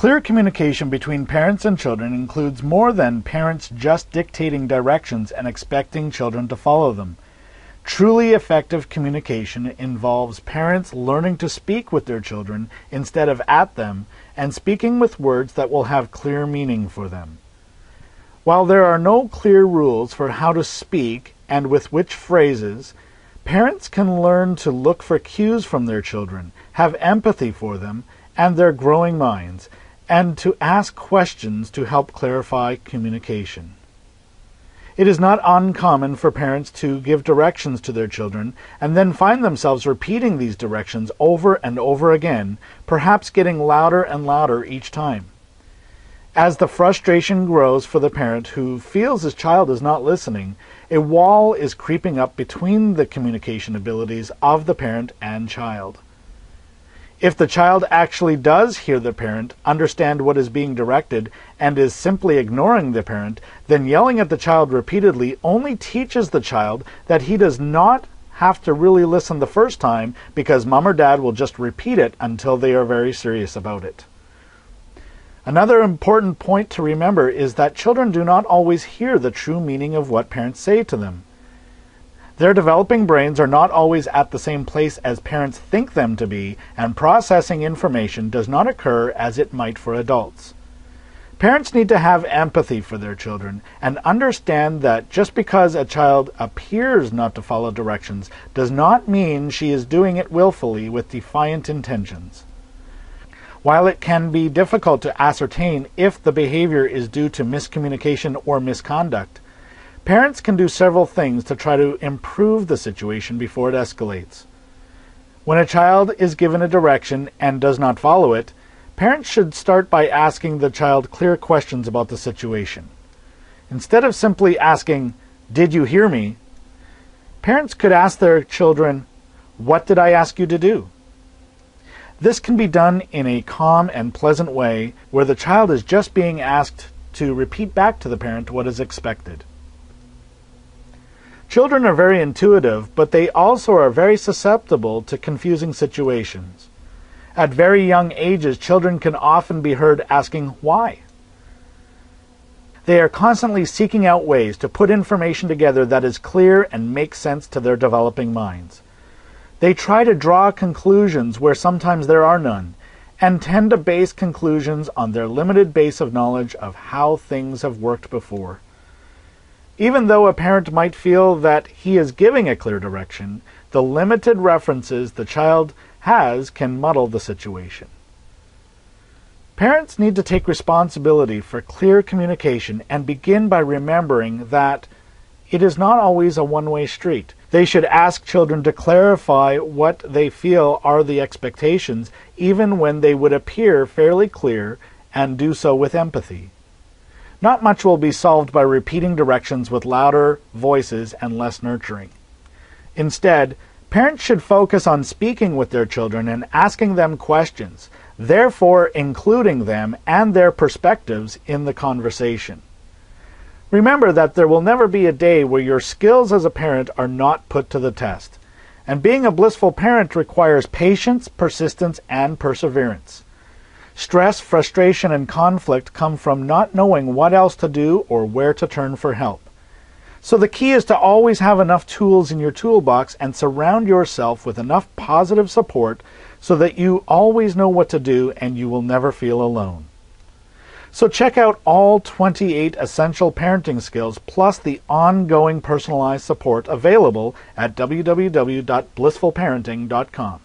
Clear communication between parents and children includes more than parents just dictating directions and expecting children to follow them. Truly effective communication involves parents learning to speak with their children instead of at them, and speaking with words that will have clear meaning for them. While there are no clear rules for how to speak and with which phrases, parents can learn to look for cues from their children, have empathy for them and their growing minds, and to ask questions to help clarify communication. It is not uncommon for parents to give directions to their children and then find themselves repeating these directions over and over again, perhaps getting louder and louder each time. As the frustration grows for the parent who feels his child is not listening, a wall is creeping up between the communication abilities of the parent and child. If the child actually does hear the parent, understand what is being directed, and is simply ignoring the parent, then yelling at the child repeatedly only teaches the child that he does not have to really listen the first time because mom or dad will just repeat it until they are very serious about it. Another important point to remember is that children do not always hear the true meaning of what parents say to them. Their developing brains are not always at the same place as parents think them to be, and processing information does not occur as it might for adults. Parents need to have empathy for their children and understand that just because a child appears not to follow directions does not mean she is doing it willfully with defiant intentions. While it can be difficult to ascertain if the behavior is due to miscommunication or misconduct, parents can do several things to try to improve the situation before it escalates. When a child is given a direction and does not follow it, parents should start by asking the child clear questions about the situation. Instead of simply asking, "Did you hear me?" parents could ask their children, "What did I ask you to do?" This can be done in a calm and pleasant way where the child is just being asked to repeat back to the parent what is expected. Children are very intuitive, but they also are very susceptible to confusing situations. At very young ages, children can often be heard asking why. They are constantly seeking out ways to put information together that is clear and makes sense to their developing minds. They try to draw conclusions where sometimes there are none, and tend to base conclusions on their limited base of knowledge of how things have worked before. Even though a parent might feel that he is giving a clear direction, the limited references the child has can muddle the situation. Parents need to take responsibility for clear communication and begin by remembering that it is not always a one-way street. They should ask children to clarify what they feel are the expectations, even when they would appear fairly clear, and do so with empathy. Not much will be solved by repeating directions with louder voices and less nurturing. Instead, parents should focus on speaking with their children and asking them questions, therefore including them and their perspectives in the conversation. Remember that there will never be a day where your skills as a parent are not put to the test, and being a blissful parent requires patience, persistence, and perseverance. Stress, frustration, and conflict come from not knowing what else to do or where to turn for help. So the key is to always have enough tools in your toolbox and surround yourself with enough positive support so that you always know what to do and you will never feel alone. So check out all 28 essential parenting skills plus the ongoing personalized support available at www.blissfulparenting.com.